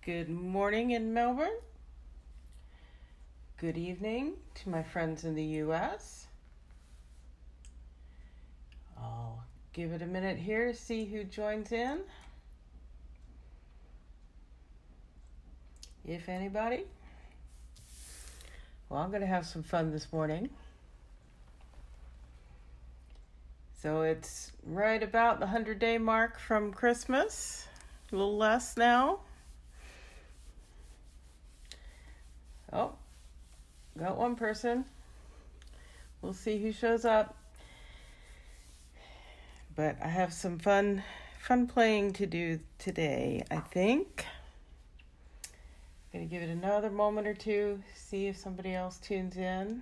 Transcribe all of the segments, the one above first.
Good morning in Melbourne. Good evening to my friends in the US. I'll give it a minute here to see who joins in, if anybody. Well, I'm going to have some fun this morning. So it's right about the 100-day mark from Christmas, a little less now. Oh, got one person. We'll see who shows up. But I have some fun playing to do today, I think. I'm going to give it another moment or two, see if somebody else tunes in.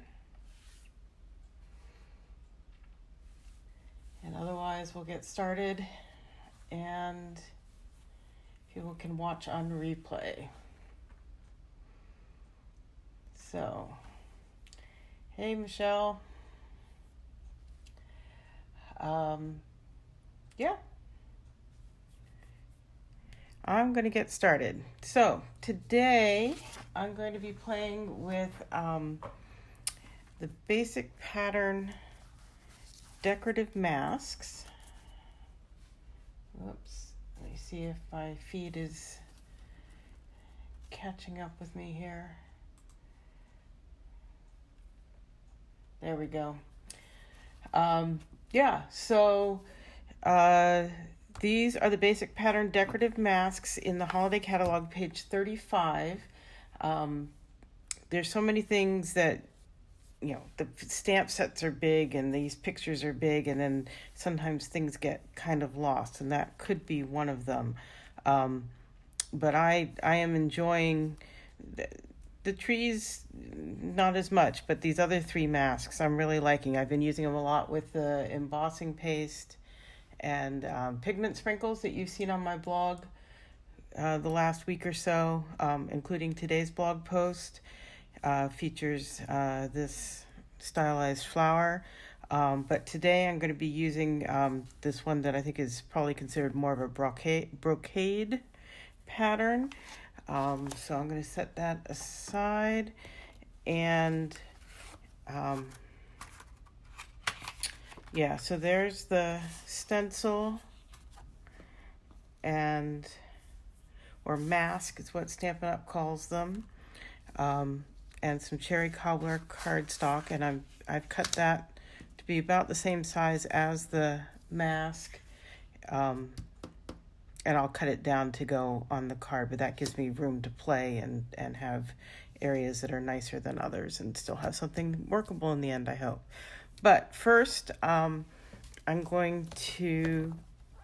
And otherwise, we'll get started and people can watch on replay. So, hey, Michelle. Yeah. I'm going to get started. So, today I'm going to be playing with the basic pattern decorative masks. Whoops. Let me see if my feed is catching up with me here. There we go. These are the basic pattern decorative masks in the holiday catalog, page 35. There's so many things that, the stamp sets are big and these pictures are big, and then sometimes things get kind of lost, and that could be one of them. But I am enjoying the trees, not as much, but these other three masks I'm really liking. I've been using them a lot with the embossing paste and pigment sprinkles that you've seen on my blog the last week or so, including today's blog post. Features this stylized flower. But today I'm going to be using this one that I think is probably considered more of a brocade pattern. So I'm going to set that aside, and so there's the stencil or mask is what Stampin' Up calls them, and some cherry cobbler cardstock, and I've cut that to be about the same size as the mask. And I'll cut it down to go on the card, but that gives me room to play and have areas that are nicer than others and still have something workable in the end, I hope. But first, I'm going to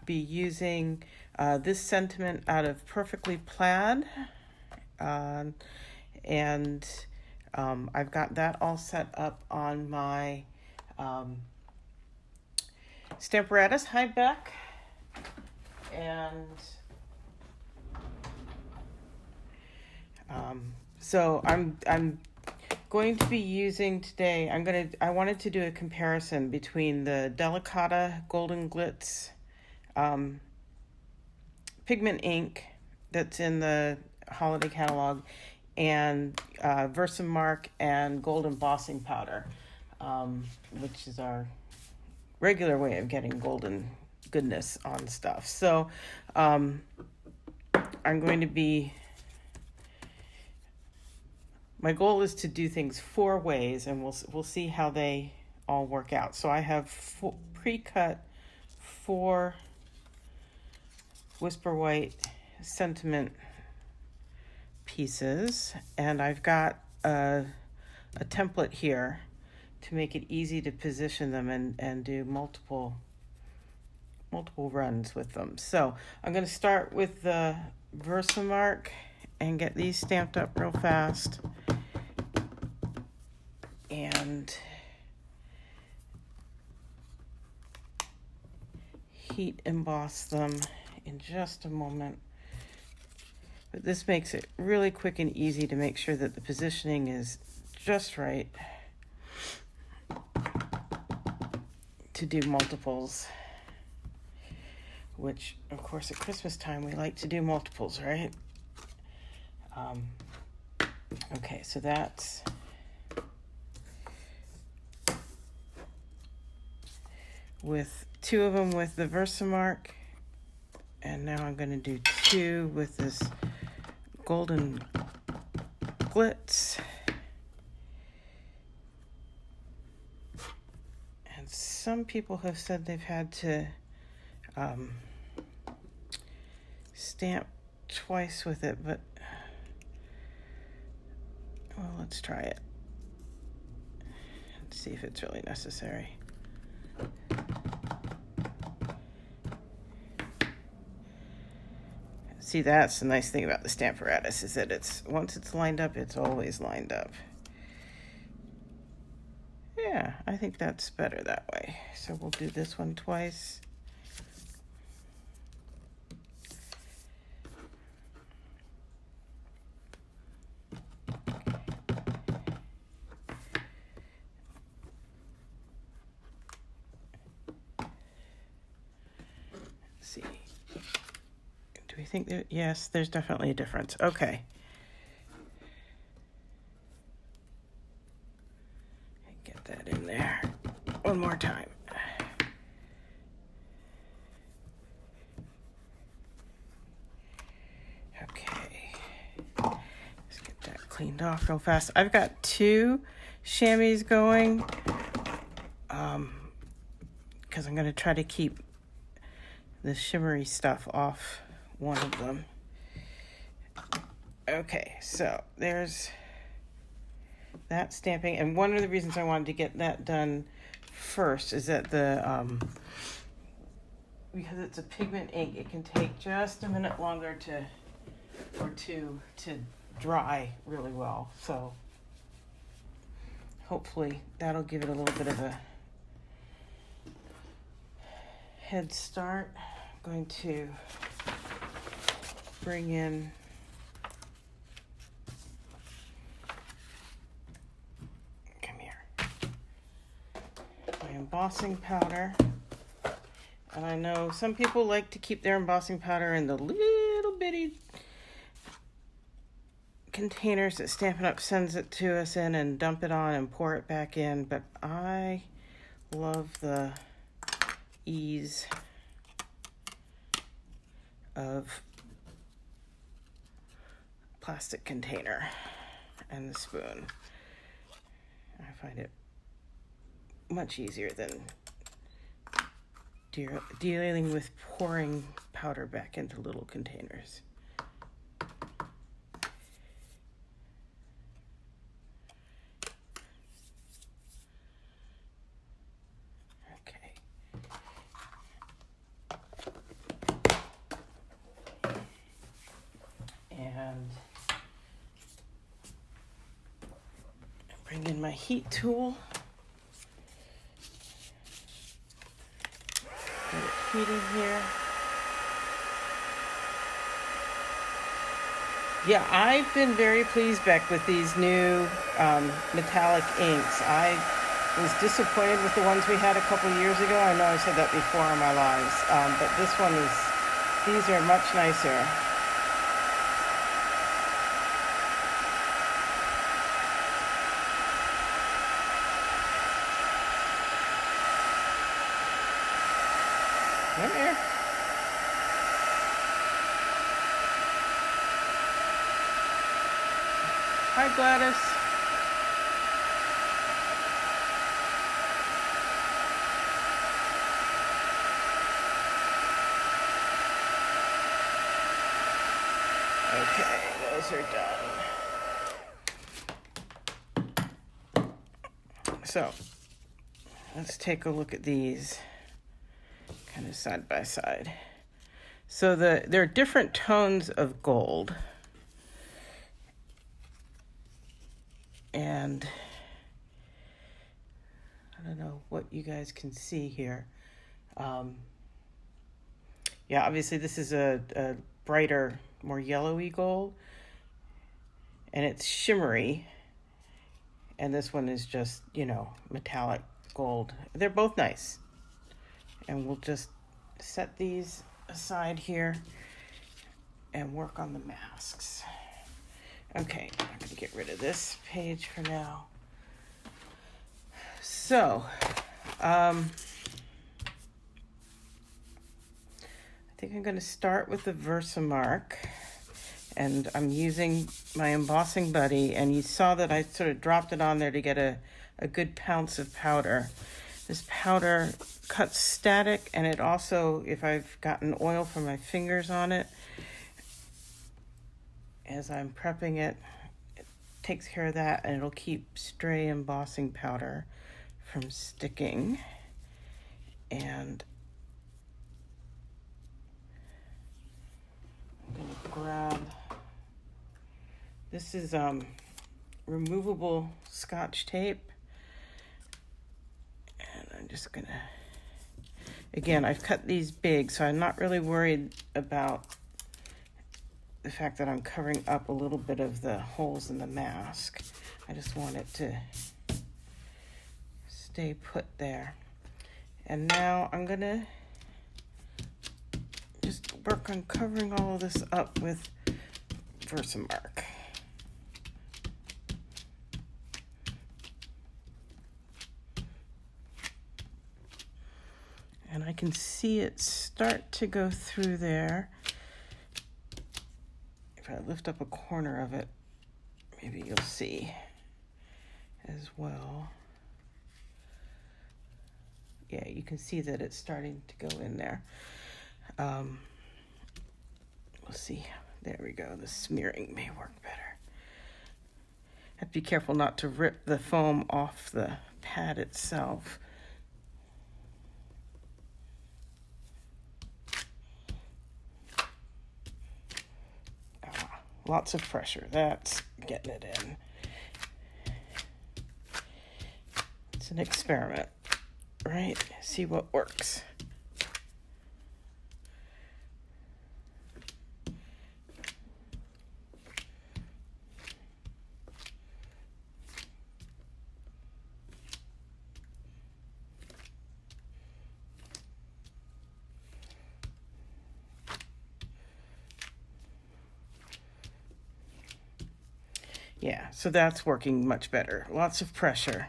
be using this sentiment out of Perfectly Plaid. And I've got that all set up on my Stamparatus hide back. And so I'm going to be using today, I wanted to do a comparison between the Delicata Golden Glitz pigment ink that's in the holiday catalog and Versamark and gold embossing powder, which is our regular way of getting golden goodness on stuff. So I'm going to be, my goal is to do things 4 ways, and we'll see how they all work out. So I have pre-cut 4 Whisper White sentiment pieces, and I've got a template here to make it easy to position them and do multiple runs with them. So I'm going to start with the Versamark and get these stamped up real fast and heat emboss them in just a moment. But this makes it really quick and easy to make sure that the positioning is just right to do multiples, which of course at Christmas time we like to do multiples, right? Okay, so that's with 2 of them with the Versamark, and now I'm going to do 2 with this golden Glitz. And some people have said they've had to stamp twice with it, but well, let's try it. Let's see if it's really necessary. See, that's the nice thing about the Stamparatus, is that it's once it's lined up, it's always lined up. Yeah, I think that's better that way. So we'll do this one twice. Let's see. Do we think that, yes, there's definitely a difference. Okay. Get that in there one more time. Okay. Let's get that cleaned off real fast. I've got 2 chamois going because I'm going to try to keep the shimmery stuff off one of them. Okay, so there's that stamping, and one of the reasons I wanted to get that done first is that the because it's a pigment ink, it can take just a minute longer to dry really well. So hopefully that'll give it a little bit of a head start. I'm going to bring in my embossing powder. And I know some people like to keep their embossing powder in the little bitty containers that Stampin' Up! Sends it to us in and dump it on and pour it back in, but I love the ease of plastic container and the spoon. I find it much easier than dealing with pouring powder back into little containers. Okay. And bring in my heat tool. Get it heated here. Yeah, I've been very pleased, Beck, with these new metallic inks. I was disappointed with the ones we had a couple years ago. I know I've said that before in my lives, but this one is, these are much nicer. Come here. Hi, Gladys. Okay, those are done. So, let's take a look at these kind of side by side. So there are different tones of gold. And I don't know what you guys can see here. Yeah, obviously this is a brighter, more yellowy gold. And it's shimmery. And this one is just, you know, metallic gold. They're both nice. And we'll just set these aside here and work on the masks. Okay, I'm going to get rid of this page for now. So, I think I'm going to start with the Versamark, and I'm using my embossing buddy, and you saw that I sort of dropped it on there to get a good pounce of powder. This powder cuts static, and it also, if I've gotten oil from my fingers on it, as I'm prepping it, it takes care of that, and it'll keep stray embossing powder from sticking. And I'm going to grab, this is removable Scotch tape, and I'm just going to, again, I've cut these big, so I'm not really worried about the fact that I'm covering up a little bit of the holes in the mask. I just want it to stay put there. And now I'm gonna just work on covering all of this up with Versamark. And I can see it start to go through there. If I lift up a corner of it, maybe you'll see as well. Yeah, you can see that it's starting to go in there. We'll see. There we go. The smearing may work better. Have to be careful not to rip the foam off the pad itself. Lots of pressure. That's getting it in. It's an experiment, right? See what works. Yeah, so that's working much better. Lots of pressure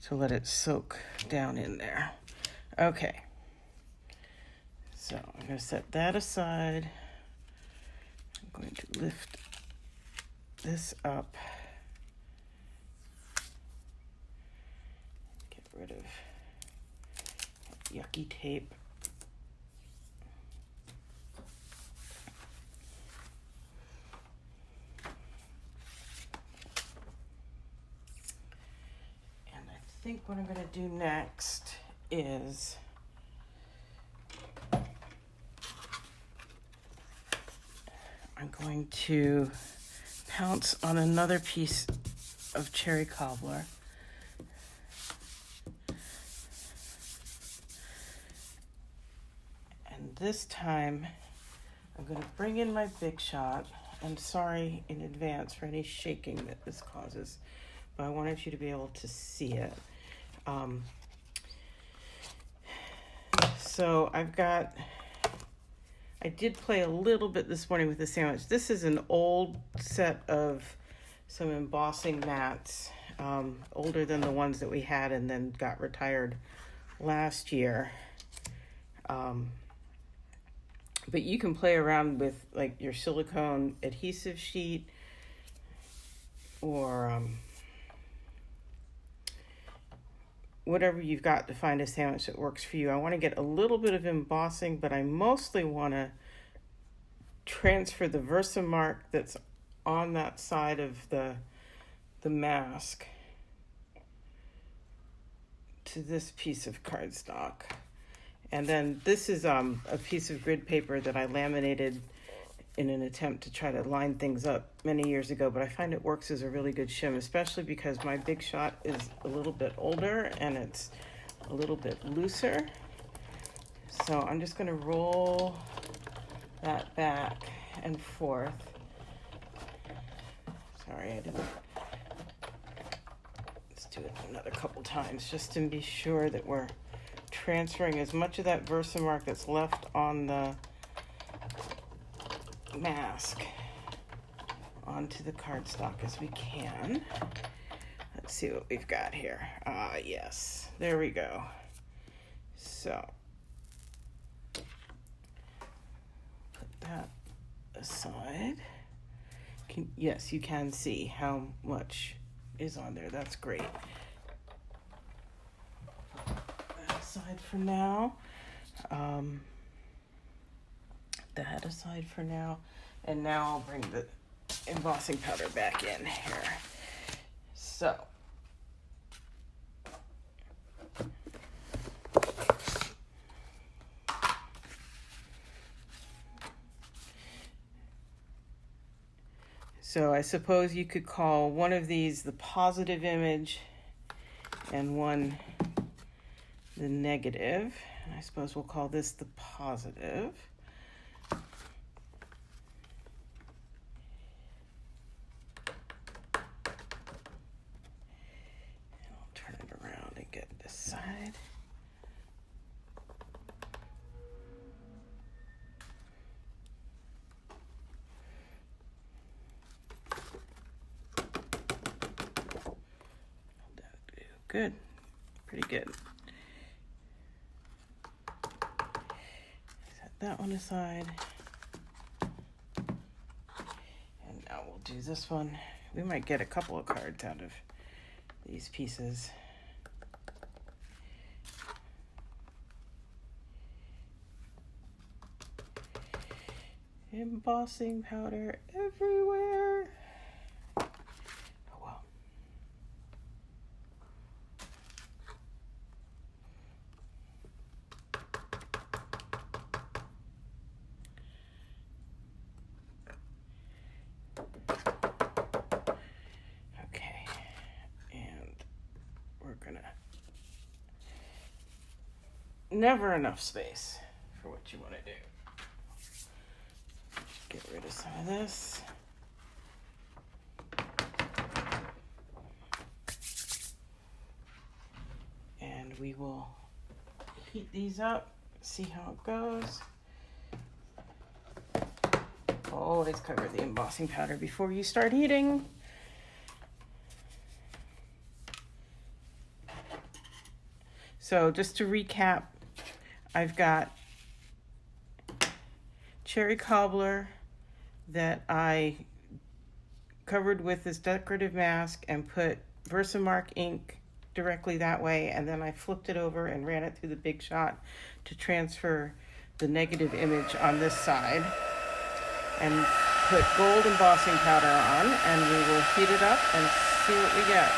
to let it soak down in there. Okay. So I'm going to set that aside. I'm going to lift this up. Get rid of yucky tape. I think what I'm going to do next is I'm going to pounce on another piece of cherry cobbler. And this time I'm going to bring in my Big Shot. I'm sorry in advance for any shaking that this causes, but I wanted you to be able to see it. So I did play a little bit this morning with the sandwich. This is an old set of some embossing mats, older than the ones that we had and then got retired last year. But you can play around with like your silicone adhesive sheet or whatever you've got to find a sandwich that works for you. I want to get a little bit of embossing, but I mostly want to transfer the Versamark that's on that side of the mask to this piece of cardstock. And then this is a piece of grid paper that I laminated in an attempt to try to line things up many years ago, but I find it works as a really good shim, especially because my Big Shot is a little bit older and it's a little bit looser. So I'm just going to roll that back and forth. Sorry, I didn't. Let's do it another couple times just to be sure that we're transferring as much of that Versamark that's left on the mask onto the cardstock as we can. Let's see what we've got here. Ah, yes, there we go. So put that aside. Yes, you can see how much is on there. That's great. Put that aside for now. That aside for now. And now I'll bring the embossing powder back in here. So I suppose you could call one of these the positive image and one the negative. And I suppose we'll call this the positive. Side. Good, pretty good. Set that one aside. And now we'll do this one. We might get a couple of cards out of these pieces. Embossing powder everywhere. Oh well. Okay, and we're gonna never enough space for what you want to do. Get rid of some of this. And we will heat these up, see how it goes. Always cover the embossing powder before you start heating. So just to recap, I've got cherry cobbler that I covered with this decorative mask and put Versamark ink directly that way, and then I flipped it over and ran it through the Big Shot to transfer the negative image on this side, and put gold embossing powder on, and we will heat it up and see what we get.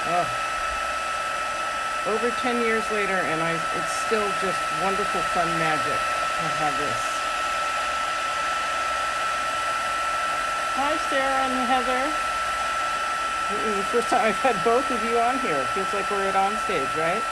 Oh. Over 10 years later, and it's still just wonderful fun magic to have this. Hi, Sarah and Heather. This is the first time I've had both of you on here. It feels like we're at On Stage, right?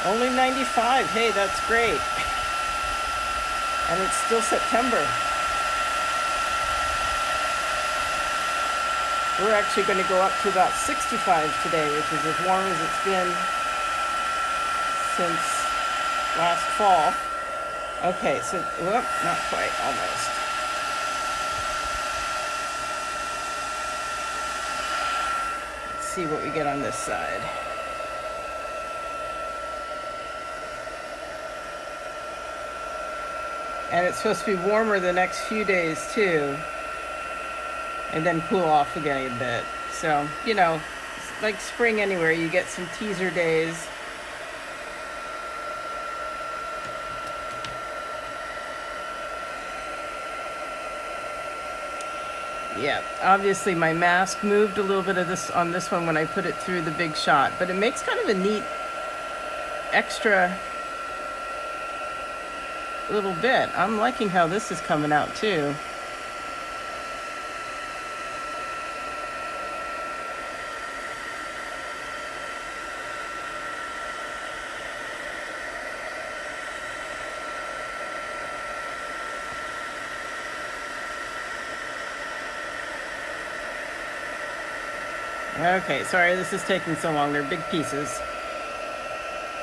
Only 95. Hey, that's great. And it's still September. We're actually going to go up to about 65 today, which is as warm as it's been since last fall. Okay, so, whoop, not quite, almost. Let's see what we get on this side. And it's supposed to be warmer the next few days too, and then cool off again a bit. So, you know, it's like spring anywhere, you get some teaser days. Yeah, obviously my mask moved a little bit of this on this one when I put it through the big shot, but it makes kind of a neat extra little bit. I'm liking how this is coming out too. Okay, sorry this is taking so long. They're big pieces.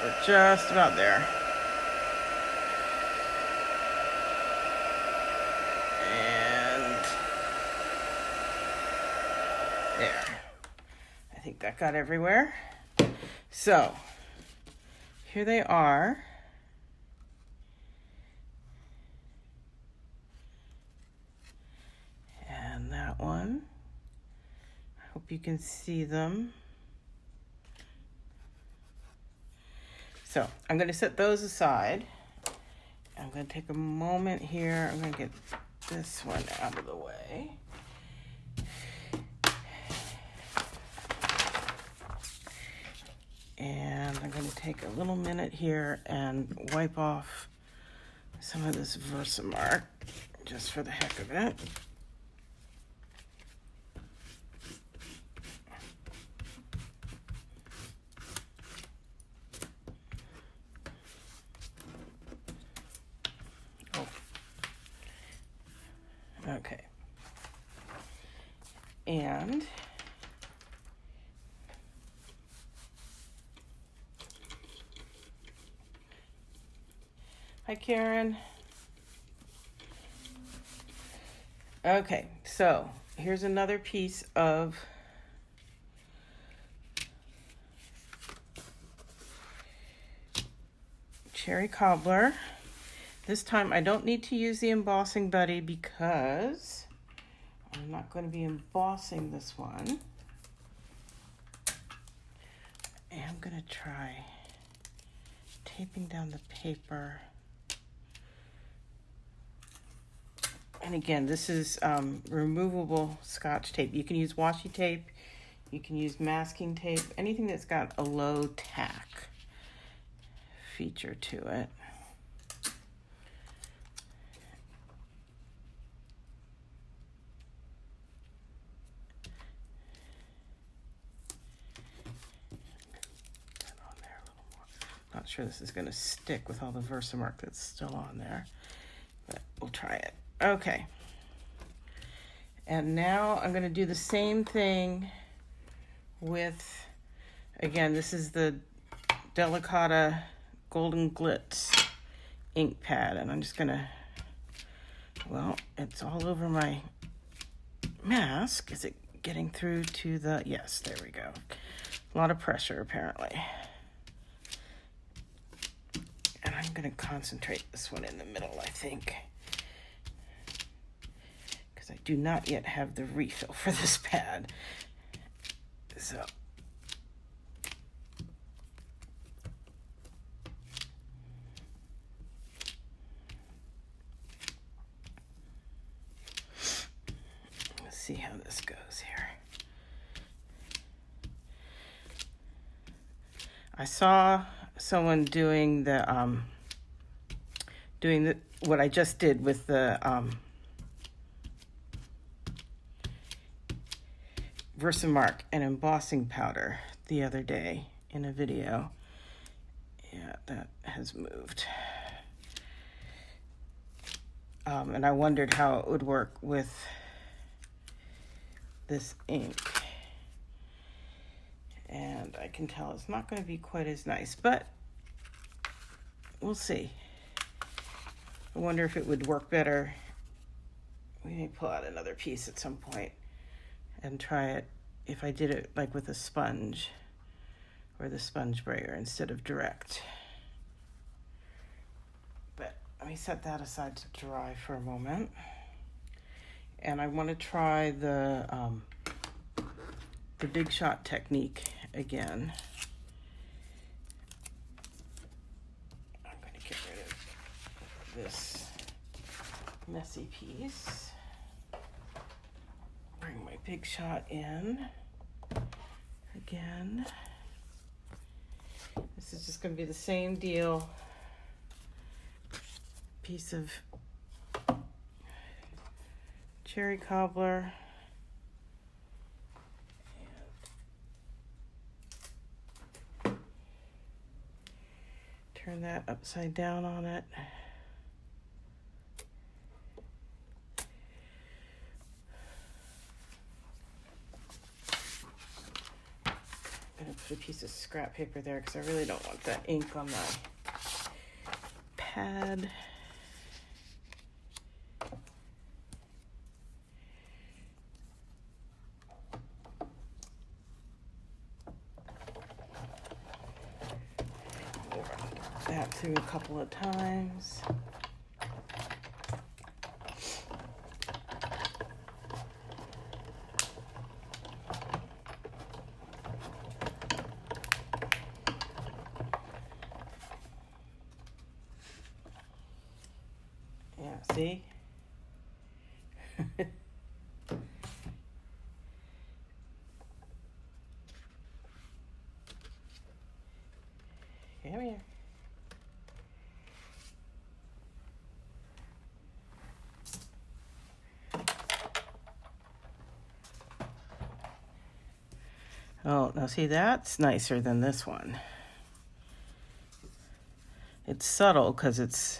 We're just about there. And there. I think that got everywhere. So, here they are. And that one. I hope you can see them. So I'm going to set those aside. I'm going to take a moment here. I'm going to get this one out of the way. And I'm going to take a little minute here and wipe off some of this Versamark just for the heck of it. Okay. And hi, Karen. Okay, so here's another piece of cherry cobbler. This time I don't need to use the embossing buddy because I'm not going to be embossing this one. And I'm going to try taping down the paper. And again, this is removable Scotch tape. You can use washi tape, you can use masking tape, anything that's got a low tack feature to it. Not sure this is going to stick with all the Versamark that's still on there, but we'll try it. Okay. And now I'm going to do the same thing with, again, this is the Delicata Golden Glitz ink pad, and I'm just going to, well, it's all over my mask. Is it getting through to the, yes, there we go. A lot of pressure apparently. And I'm going to concentrate this one in the middle, I think, because I do not yet have the refill for this pad. So let's see how this goes here. I saw someone doing the what I just did with the Versamark and embossing powder the other day in a video. Yeah, that has moved. And I wondered how it would work with this ink. And I can tell it's not going to be quite as nice, but we'll see. I wonder if it would work better. We may pull out another piece at some point and try it if I did it like with a sponge or the sponge brayer instead of direct. But let me set that aside to dry for a moment. And I want to try the big shot technique again. I'm going to get rid of this messy piece. Big Shot in again. This is just going to be the same deal. Piece of cherry cobbler. Turn that upside down on it. I'm going to put a piece of scrap paper there because I really don't want that ink on my pad. That through a couple of times. Yeah, see? Come here. Oh, now see, that's nicer than this one. It's subtle because it's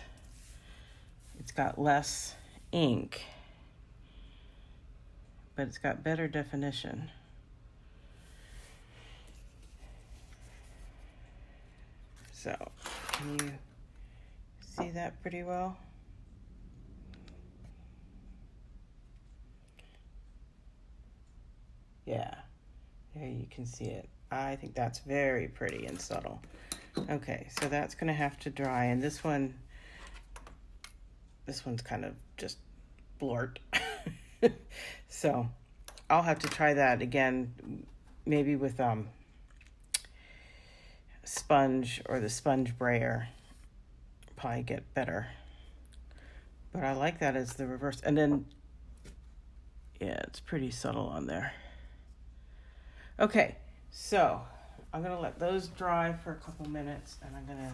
got less ink, but it's got better definition. So, can you see that pretty well? Yeah. There you can see it. I think that's very pretty and subtle. Okay, so that's going to have to dry. And this one's kind of just blurt. So I'll have to try that again, maybe with sponge or the sponge brayer. Probably get better. But I like that as the reverse. And then, yeah, it's pretty subtle on there. Okay, so I'm going to let those dry for a couple minutes, and I'm going to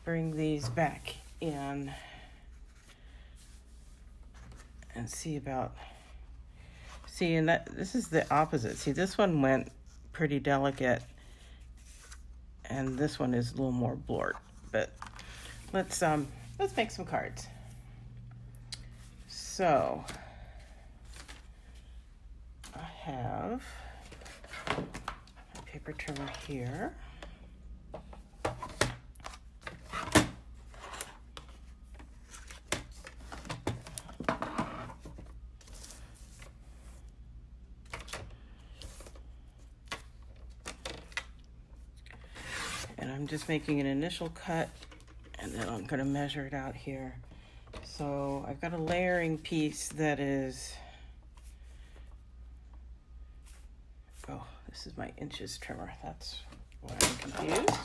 bring these back in and see about, and that this is the opposite. See, this one went pretty delicate, and this one is a little more blurt. But let's make some cards. So I have a paper trimmer here. And I'm just making an initial cut, and then I'm going to measure it out here. So I've got a layering piece that is, oh, this is my inches trimmer. That's why I'm confused.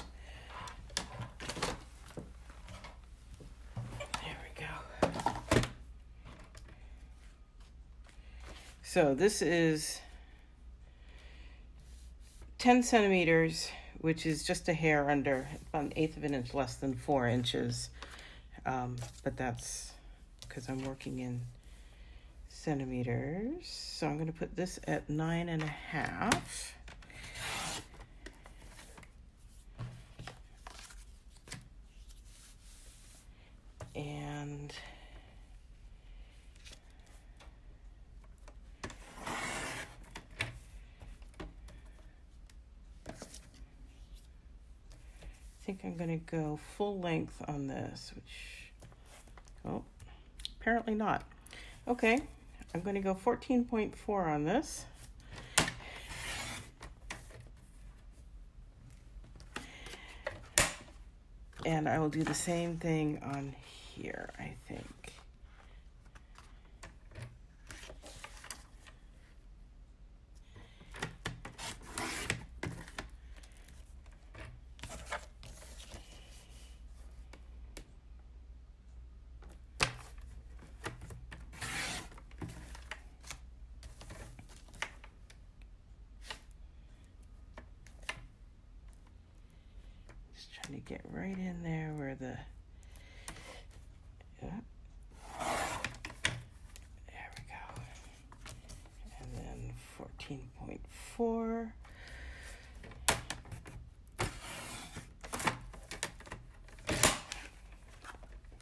There we go. So this is 10 centimeters, which is just a hair under, about 1/8 of an inch less than 4 inches. But that's because I'm working in centimeters. So I'm going to put this at 9.5. And I think I'm going to go full length on this, which, oh, apparently not. Okay, I'm going to go 14.4 on this. And I will do the same thing on here, I think. get right in there where the, there we go. And then 14.4.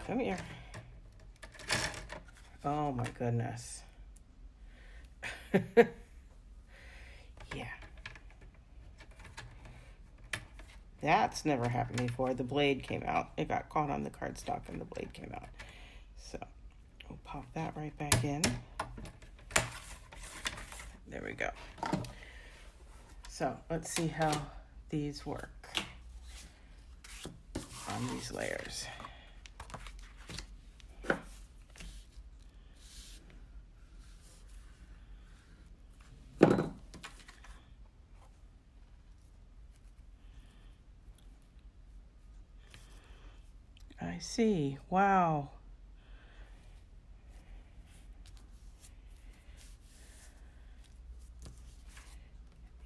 Come here. Oh my goodness. Yeah. That's never happened before. The blade came out. It got caught on the cardstock and the blade came out. So we'll pop that right back in. There we go. So let's see how these work on these layers. I see. Wow.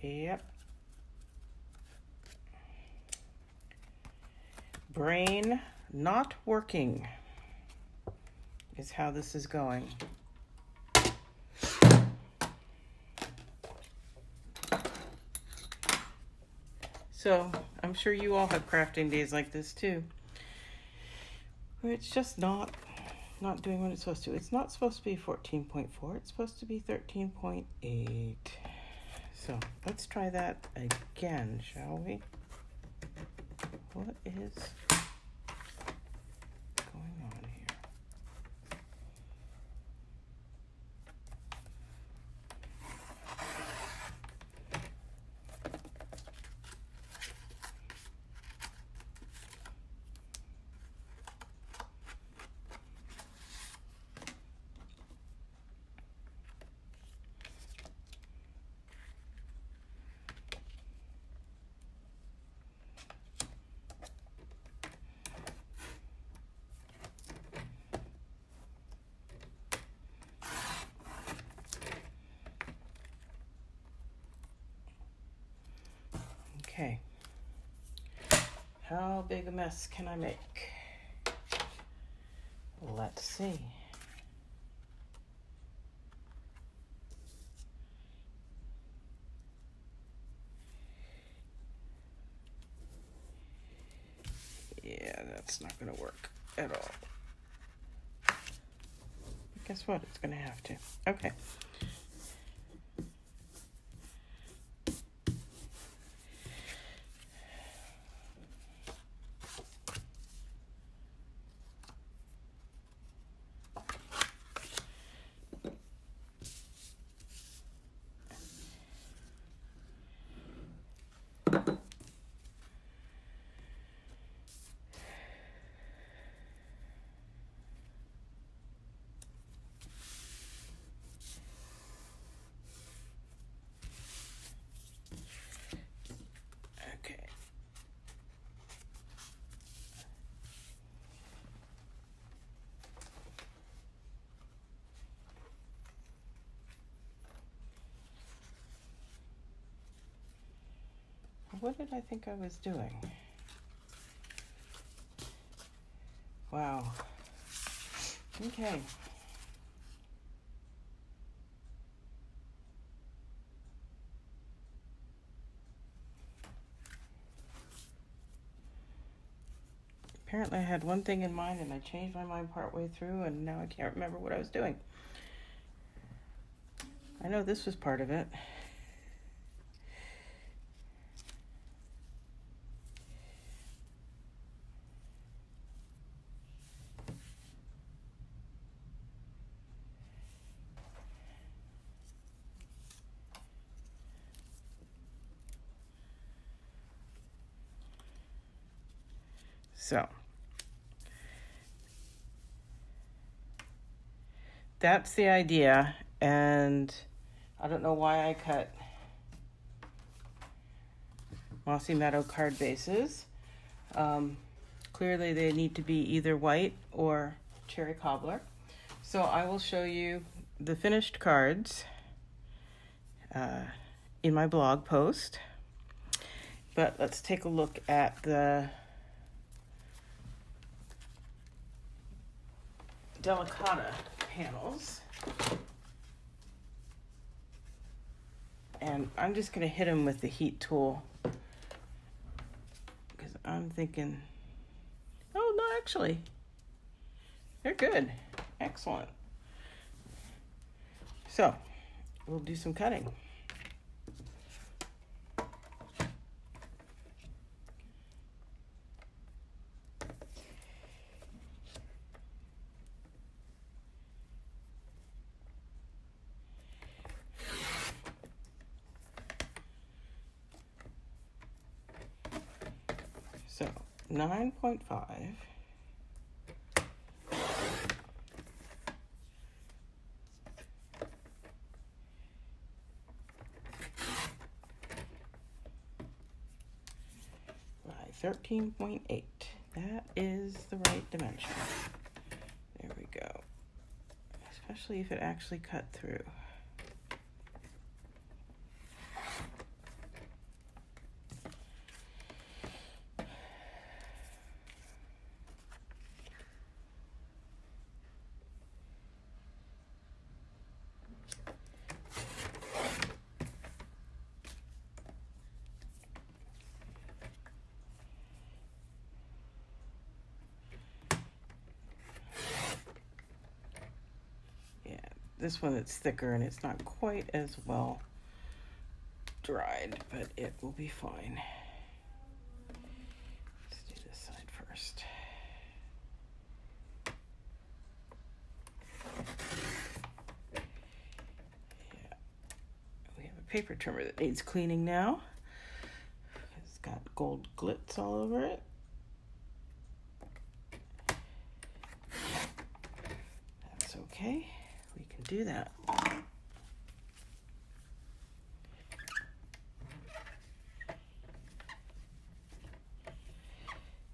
Yep. Brain not working is how this is going. So I'm sure you all have crafting days like this too, where it's just not doing what it's supposed to. It's not supposed to be 14.4. It's supposed to be 13.8. So let's try that again, shall we? What is going on here? Okay, how big a mess can I make? Let's see. Yeah, that's not going to work at all. Guess what? It's going to have to. Okay. What did I think I was doing? Wow. Okay. Apparently I had one thing in mind and I changed my mind partway through and now I can't remember what I was doing. I know this was part of it. So that's the idea, and I don't know why I cut Mossy Meadow card bases. Clearly they need to be either white or cherry cobbler. So I will show you the finished cards in my blog post. But let's take a look at the Delicata panels. And I'm just going to hit them with the heat tool. Because I'm thinking, oh, no, actually, they're good. Excellent. So, we'll do some cutting. So 9.5 by 13.8. That is the right dimension. There we go. Especially if it actually cut through. This one it's thicker and it's not quite as well dried, but it will be fine. Let's do this side first. Yeah, we have a paper trimmer that needs cleaning now. It's got gold glitz all over it. That's okay. We can do that.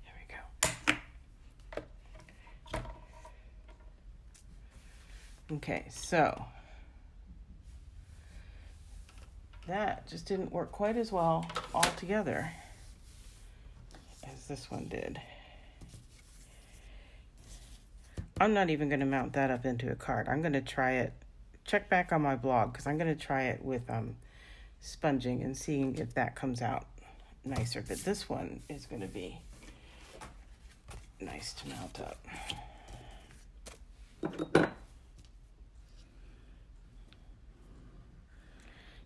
There we go. Okay, so that just didn't work quite as well all together as this one did. I'm not even going to mount that up into a card. I'm going to try it, check back on my blog, because I'm going to try it with sponging and seeing if that comes out nicer. But this one is going to be nice to mount up.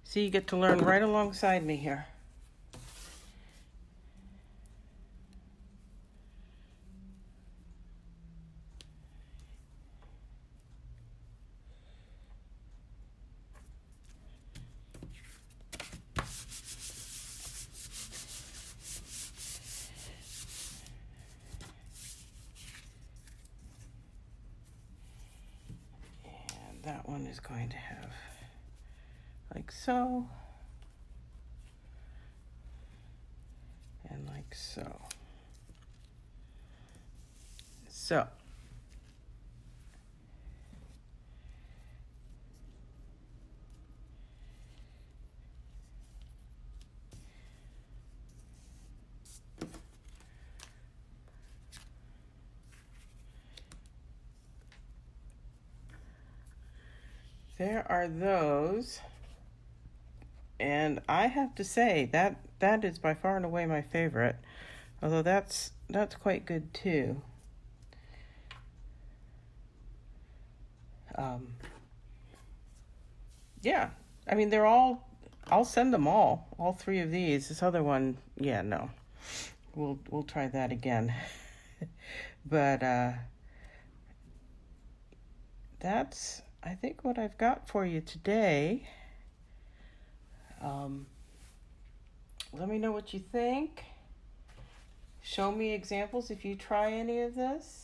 So you get to learn right alongside me here. That one is going to have like so and like so. So there are those, and I have to say that is by far and away my favorite, although that's quite good too. Yeah, I mean I'll send them all three of these. This other one, yeah, no, we'll try that again. But that's, I think, what I've got for you today. Let me know what you think. Show me examples if you try any of this.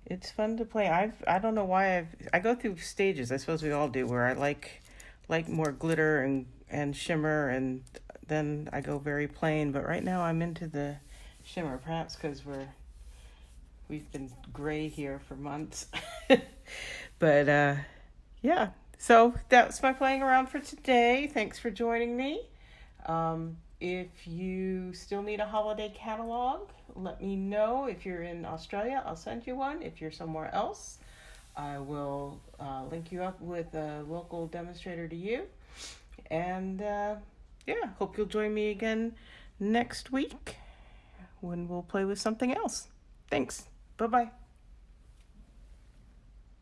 It's fun to play. I don't know why I go through stages, I suppose we all do, where I like more glitter and shimmer, and then I go very plain. But right now I'm into the shimmer, perhaps because we've been gray here for months. But yeah, so that's my playing around for today. Thanks for joining me. If you still need a holiday catalog, let me know. If you're in Australia, I'll send you one. If you're somewhere else, I will link you up with a local demonstrator to you. And yeah, hope you'll join me again next week when we'll play with something else. Thanks. Bye bye.